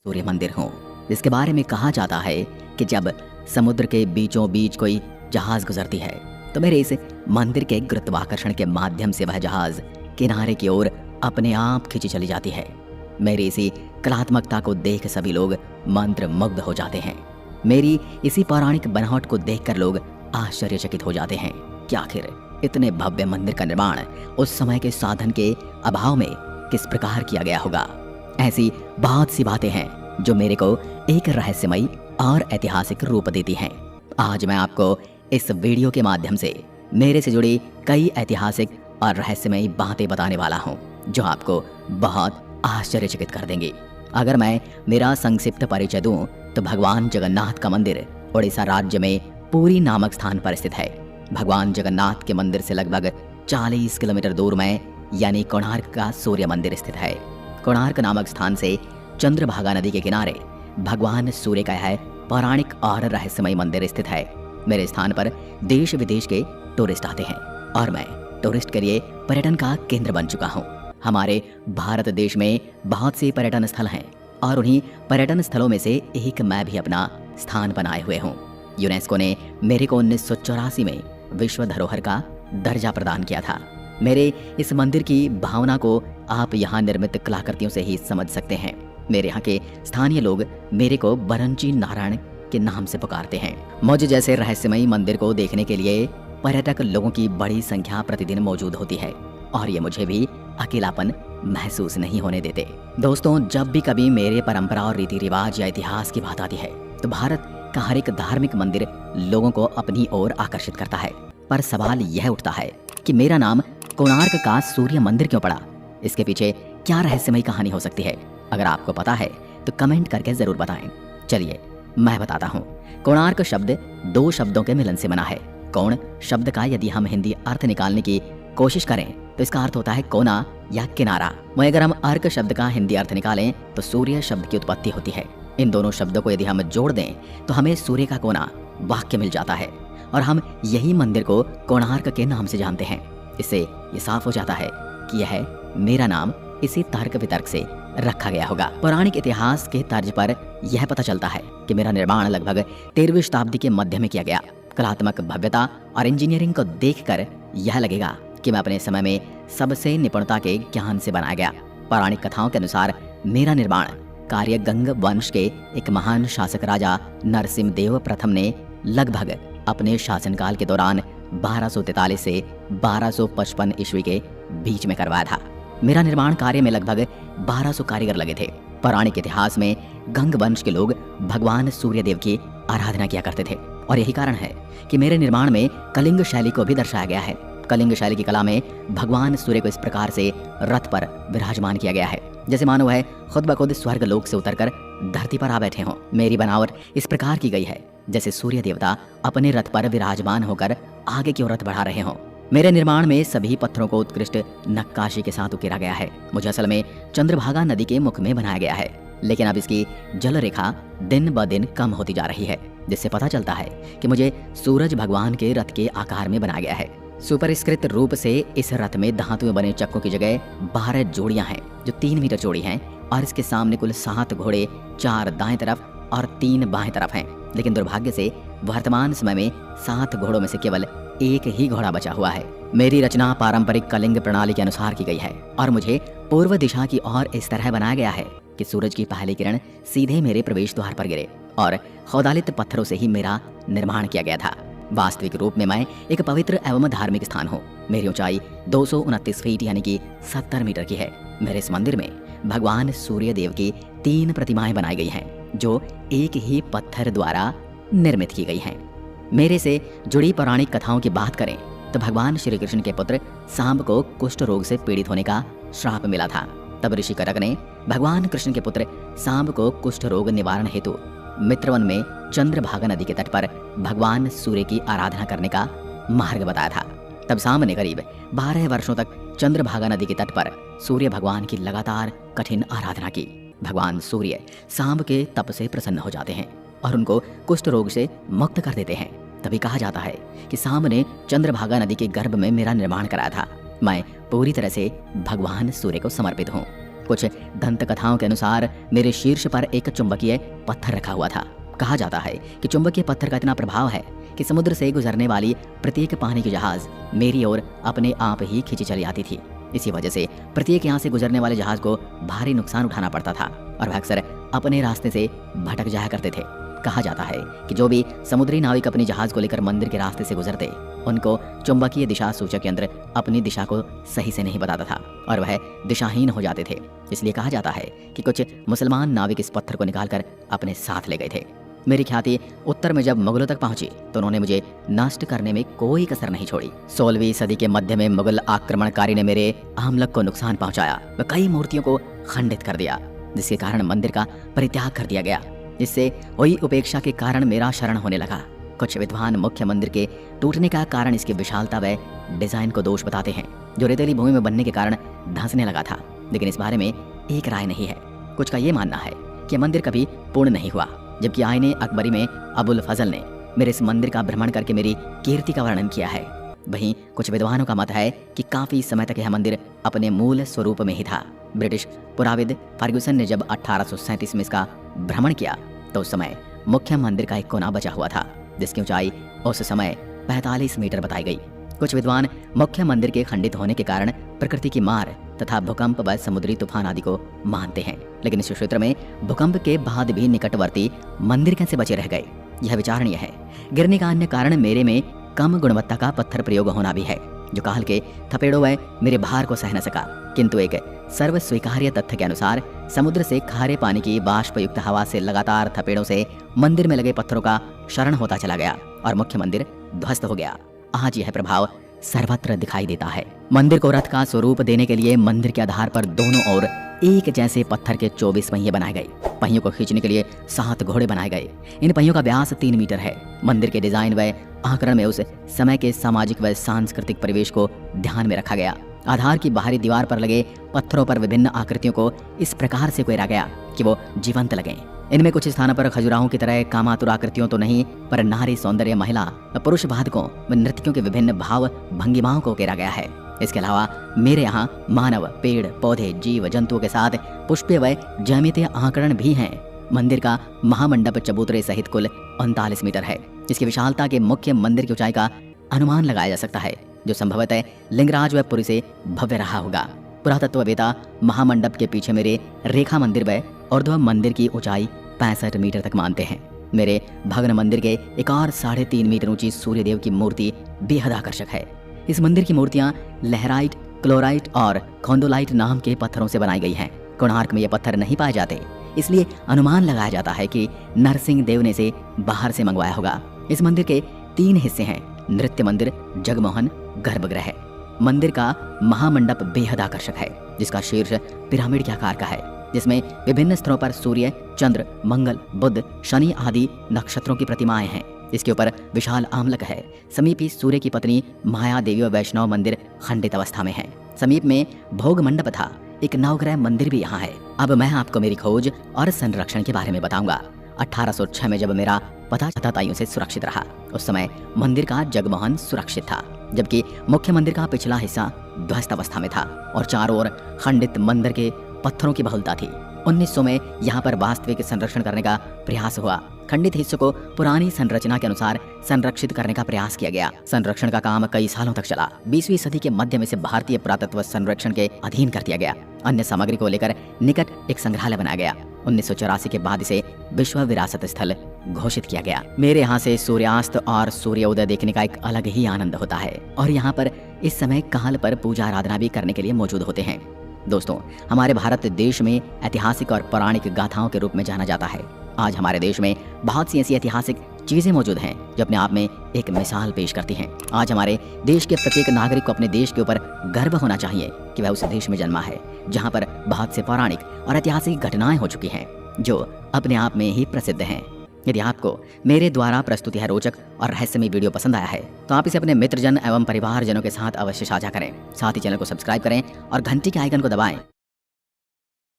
सूर्य मंदिर हूँ, जिसके बारे में कहा जाता है कि जब समुद्र के बीचों बीच कोई जहाज गुजरती है तो मेरे इस मंदिर के गुरुत्वाकर्षण के माध्यम से वह जहाज किनारे की ओर अपने आप खिंची चली जाती है। मेरी इसी कलात्मकता को देख सभी लोग मंत्र मुग्ध हो जाते हैं। मेरी इसी पौराणिक बनावट को देखकर लोग आश्चर्यचकित हो जाते हैं कि आखिर इतने भव्य मंदिर का निर्माण उस समय के साधन के अभाव में किस प्रकार किया गया होगा। ऐसी बहुत सी बातें हैं जो मेरे को एक रहस्यमयी और ऐतिहासिक रूप देती हैं। आज मैं आपको इस वीडियो के माध्यम से मेरे से जुड़ी कई ऐतिहासिक और रहस्यमयी बातें बताने वाला हूं, जो आपको बहुत आश्चर्यचकित कर देंगी। अगर मैं मेरा संक्षिप्त परिचय दूं तो भगवान जगन्नाथ का मंदिर उड़ीसा राज्य में पुरी नामक स्थान पर स्थित है। भगवान जगन्नाथ के मंदिर से लगभग 40 किलोमीटर दूर में यानी कोणार्क का सूर्य मंदिर स्थित है। कोणार्क नामक स्थान से चंद्रभागा नदी के किनारे भगवान सूर्य का यह पौराणिक और रहस्यमय मंदिर स्थित है। मेरे स्थान पर देश विदेश के टूरिस्ट आते हैं और मैं टूरिस्ट के लिए पर्यटन का केंद्र बन चुका हूँ। हमारे भारत देश में बहुत से पर्यटन स्थल हैं और उन्हीं पर्यटन स्थलों में से एक मैं भी अपना स्थान बनाए हुए हूँ। यूनेस्को ने मेरे को 1984 में विश्व धरोहर का दर्जा प्रदान किया था। मेरे इस मंदिर की भावना को आप यहाँ निर्मित कलाकृतियों से ही समझ सकते हैं। मेरे यहाँ के स्थानीय लोग मेरे को बरंची नारायण के नाम से पुकारते हैं। मुझ जैसे रहस्यमयी मंदिर को देखने के लिए पर्यटक लोगों की बड़ी संख्या प्रतिदिन मौजूद होती है और ये मुझे भी अकेलापन महसूस नहीं होने देते। दोस्तों, जब भी कभी मेरे परंपरा और रीति रिवाज या इतिहास की बात आती है तो भारत का हर एक धार्मिक मंदिर लोगों को अपनी ओर आकर्षित करता है। पर सवाल यह उठता है कि मेरा नाम कोणार्क का सूर्य मंदिर क्यों पड़ा? इसके पीछे क्या रहस्यमयी कहानी हो सकती है? अगर आपको पता है तो कमेंट करके जरूर बताएं। चलिए मैं बताता हूँ। कोणार्क शब्द दो शब्दों के मिलन से बना है। कोण शब्द का यदि हम हिंदी अर्थ निकालने की कोशिश करें तो इसका अर्थ होता है कोना या किनारा। वहीं अगर हम अर्क शब्द का हिंदी अर्थ निकालें तो सूर्य शब्द की उत्पत्ति होती है। इन दोनों शब्दों को यदि हम जोड़ दें तो हमें सूर्य का कोना वाक्य मिल जाता है और हम यही मंदिर को कोणार्क के नाम से जानते हैं। इससे ये साफ हो जाता है कि यह मेरा नाम इसी तर्क वितर्क से रखा गया होगा। पौराणिक इतिहास के तर्ज पर यह पता चलता है कि मेरा निर्माण लगभग 13वीं शताब्दी के मध्य में किया गया। कलात्मक भव्यता और इंजीनियरिंग को देखकर यह लगेगा कि मैं अपने समय में सबसे निपुणता के ज्ञान से बनाया गया। पौराणिक कथाओं के अनुसार मेरा निर्माण कार्य गंग वंश के एक महान शासक राजा नरसिंहदेव प्रथम ने लगभग अपने शासनकाल के दौरान 1243 से 1255 ईस्वी के बीच में करवाया था। मेरा निर्माण कार्य में लगभग 1200 कारीगर लगे थे। पौराणिक इतिहास में गंग वंश के लोग भगवान सूर्यदेव की आराधना किया करते थे और यही कारण है कि मेरे निर्माण में कलिंग शैली को भी दर्शाया गया है। कलिंग शैली की कला में भगवान सूर्य को इस प्रकार से रथ पर विराजमान किया गया है जैसे मानो वह खुद ब खुद स्वर्ग लोक से उतरकर धरती पर आ बैठे हों। मेरी बनावट इस प्रकार की गई है जैसे सूर्य देवता अपने रथ पर विराजमान होकर आगे की ओर रथ बढ़ा रहे हों। मेरे निर्माण में सभी पत्थरों को उत्कृष्ट नक्काशी के साथ उकेरा गया है। मुझे असल में चंद्रभागा नदी के मुख में बनाया गया है, लेकिन अब इसकी जल रेखा दिन ब दिन कम होती जा रही है, जिससे पता चलता है कि मुझे सूरज भगवान के रथ के आकार में बनाया गया है। सुपरिष्कृत रूप से इस रथ में धातु में बने चक्कों की जगह 12 जोड़ियां हैं जो 3 मीटर चौड़ी हैं और इसके सामने कुल 7 घोड़े 4 दाएं तरफ और 3 बाएं तरफ हैं। लेकिन दुर्भाग्य से वर्तमान समय में 7 घोड़ों में से केवल एक ही घोड़ा बचा हुआ है। मेरी रचना पारंपरिक कलिंग प्रणाली के अनुसार की गई है और मुझे पूर्व दिशा की ओर इस तरह बनाया गया है कि सूरज की पहली किरण सीधे मेरे प्रवेश द्वार पर गिरे और खौदालित पत्थरों से ही मेरा निर्माण किया गया था। वास्तविक रूप में मैं एक पवित्र एवं धार्मिक स्थान हूँ। मेरी ऊंचाई 229 फीट यानी कि 70 मीटर की है। मेरे इस मंदिर में भगवान सूर्य देव की 3 प्रतिमाएं बनाई गई हैं जो एक ही पत्थर द्वारा निर्मित की गई हैं। मेरे से जुड़ी पौराणिक कथाओं की बात करें तो भगवान श्री कृष्ण के पुत्र सांब को कुष्ठ रोग से पीड़ित होने का श्राप मिला था। तब ऋषि करक ने भगवान कृष्ण के पुत्र सांब को कुष्ठ रोग निवारण हेतु मित्रवन में चंद्रभागा नदी के तट पर भगवान सूर्य की आराधना करने का मार्ग बताया था। तब सांब ने करीब 12 वर्षों तक चंद्रभागा नदी के तट पर सूर्य भगवान की लगातार कठिन आराधना की। भगवान सूर्य सांब के तप से प्रसन्न हो जाते हैं और उनको कुष्ठ रोग से मुक्त कर देते हैं। तभी कहा जाता है कि सांब ने चंद्रभागा नदी के गर्भ में मेरा निर्माण कराया था। मैं पूरी तरह से भगवान सूर्य को समर्पित हूँ। कुछ दंत कथाओं के अनुसार मेरे शीर्ष पर एक चुंबकीय पत्थर रखा हुआ था। कहा जाता है कि चुंबकीय पत्थर का इतना प्रभाव है कि समुद्र से गुजरने वाली प्रत्येक पानी की जहाज मेरी ओर अपने आप ही खींची चली आती थी। इसी वजह से प्रत्येक यहाँ से गुजरने वाले जहाज को भारी नुकसान उठाना पड़ता था और वह अक्सर अपने रास्ते से भटक जाया करते थे। कहा जाता है कि जो भी समुद्री नाविक अपनी जहाज को लेकर मंदिर के रास्ते से गुजरते, उनको चुंबकीय दिशा सूचक यंत्र अपनी दिशा को सही से नहीं बताता था और वह दिशाहीन हो जाते थे। इसलिए कहा जाता है कि कुछ मुसलमान नाविक इस पत्थर को निकालकर अपने साथ ले गए थे। मेरी ख्याति उत्तर में जब मुगलों तक पहुंची तो उन्होंने मुझे नष्ट करने में कोई कसर नहीं छोड़ी। 16वीं सदी के मध्य में मुगल आक्रमणकारी ने मेरे आमलक को नुकसान पहुंचाया व कई मूर्तियों को खंडित कर दिया, जिसके कारण मंदिर का परित्याग कर दिया गया। इससे हुई उपेक्षा के कारण मेरा शरण होने लगा। कुछ विद्वान मुख्य मंदिर के टूटने का कारण इसकी विशालता व डिजाइन को दोष बताते हैं, जो रेतीली भूमि में बनने के कारण धंसने लगा था। लेकिन इस बारे में एक राय नहीं है। कुछ का ये मानना है कि मंदिर कभी पूर्ण नहीं हुआ, जबकि आईने अकबरी में अबुल फजल ने मेरे इस मंदिर का भ्रमण करके मेरी कीर्ति का वर्णन किया है। वहीं कुछ विद्वानों का मत है कि काफी समय तक यह मंदिर अपने मूल स्वरूप में ही था। ब्रिटिश पुराविद फर्ग्यूसन ने जब 1837 में इसका भ्रमण किया तो उस समय मुख्य मंदिर का एक कोना बचा हुआ था, जिसकी ऊंचाई उस समय 45 मीटर बताई गई। कुछ विद्वान मुख्य मंदिर के खंडित होने के कारण प्रकृति की मार तथा भूकंप व समुद्री तूफान आदि को मानते हैं, लेकिन इस क्षेत्र में भूकंप के बाद भी निकटवर्ती मंदिर कैसे बचे रह गए, यह विचारणीय है। गिरने का अन्य कारण मेरे में कम गुणवत्ता का पत्थर प्रयोग होना भी है, जो काल के थपेड़ों व मेरे भार को सह न सका। किंतु एक सर्व स्वीकार्य तथ्य के अनुसार समुद्र से खारे पानी की वाष्पयुक्त हवा से लगातार थपेड़ों से मंदिर में लगे पत्थरों का क्षरण होता चला गया और मुख्य मंदिर ध्वस्त हो गया। आज यह प्रभाव सर्वत्र दिखाई देता है। मंदिर को रथ का स्वरूप देने के लिए मंदिर के आधार पर दोनों ओर एक जैसे पत्थर के 24 पहिए बनाए गए। पहियों को खींचने के लिए 7 घोड़े बनाए गए। इन पहियों का व्यास 3 मीटर है। मंदिर के डिजाइन व आकरण में उस समय के सामाजिक व सांस्कृतिक परिवेश को ध्यान में रखा गया। आधार की बाहरी दीवार पर लगे पत्थरों पर विभिन्न आकृतियों को इस प्रकार से उकेरा गया कि वो जीवंत लगे। इनमें कुछ स्थानों पर खजुराहों की तरह कामातुर आकृतियों तो नहीं, पर नारी सौंदर्य, महिला व पुरुष वादकों व नृत्यों के विभिन्न भाव भंगिमाओं को उकेरा गया है। इसके अलावा मेरे यहाँ मानव, पेड़ पौधे, जीव जंतुओं के साथ पुष्पीय व ज्यामितीय आकरण भी हैं। मंदिर का महामंडप चबूतरे सहित कुल 39 मीटर है। इसकी विशालता के मुख्य मंदिर की ऊंचाई का अनुमान लगाया जा सकता है, जो संभवतः लिंगराज व पुरी से भव्य रहा होगा। पुरातत्ववेता महामंडप के पीछे मेरे रेखा मंदिर व ऊर्ध्व मंदिर की ऊंचाई 65 मीटर तक मानते हैं। मेरे भग्न मंदिर के एक और 3.5 मीटर ऊंची सूर्यदेव की मूर्ति बेहद आकर्षक है। इस मंदिर की मूर्तियां लहराइट, क्लोराइट और खोंडोलाइट नाम के पत्थरों से बनाई गई हैं। कोणार्क में ये पत्थर नहीं पाए जाते, इसलिए अनुमान लगाया जाता है कि नरसिंह देव ने इसे बाहर से मंगवाया होगा। इस मंदिर के 3 हिस्से हैं: नृत्य मंदिर, जगमोहन, गर्भगृह। मंदिर का महामंडप बेहद आकर्षक है, जिसका शीर्ष पिरामिड के आकार का है, जिसमें विभिन्न स्तरों पर सूर्य, चंद्र, मंगल, बुध, शनि आदि नक्षत्रों की प्रतिमाएं हैं। इसके ऊपर विशाल आमलक है। समीप ही सूर्य की पत्नी माया देवी व वैष्णव मंदिर खंडित अवस्था में है। समीप में भोग मंडप था। एक नवग्रह मंदिर भी यहाँ है। अब मैं आपको मेरी खोज और संरक्षण के बारे में बताऊंगा। 1806 में जब मेरा पता चताइयों से सुरक्षित रहा, उस समय मंदिर का जगमोहन सुरक्षित था, जबकि मुख्य मंदिर का पिछला हिस्सा ध्वस्त अवस्था में था और चारों ओर खंडित मंदिर के पत्थरों की बहुलता थी। 1900 में यहाँ पर वास्तविक संरक्षण करने का प्रयास हुआ। खंडित हिस्सों को पुरानी संरचना के अनुसार संरक्षित करने का प्रयास किया गया। संरक्षण का काम कई सालों तक चला। 20वीं सदी के मध्य में से भारतीय पुरातत्व संरक्षण के अधीन कर दिया गया। अन्य सामग्री को लेकर निकट एक संग्रहालय बनाया गया। 1984 के बाद इसे विश्व विरासत स्थल घोषित किया गया। मेरे यहाँ से सूर्यास्त और सूर्योदय देखने का एक अलग ही आनंद होता है और यहाँ पर इस समय काल पर पूजा आराधना भी करने के लिए मौजूद होते हैं। दोस्तों, हमारे भारत देश में ऐतिहासिक और पौराणिक गाथाओं के रूप में जाना जाता है। आज हमारे देश में बहुत सी ऐसी ऐतिहासिक चीजें मौजूद हैं जो अपने आप में एक मिसाल पेश करती हैं। आज हमारे देश के प्रत्येक नागरिक को अपने देश के ऊपर गर्व होना चाहिए कि वह उस देश में जन्मा है जहां पर बहुत से पौराणिक और ऐतिहासिक घटनाएं हो चुकी हैं जो अपने आप में ही प्रसिद्ध हैं। यदि आपको मेरे द्वारा प्रस्तुत यह रोचक और रहस्यमय वीडियो पसंद आया है तो आप इसे अपने मित्रजन एवं परिवारजनों के साथ अवश्य साझा करें। साथ ही चैनल को सब्सक्राइब करें और घंटी के आइकन को दबाएं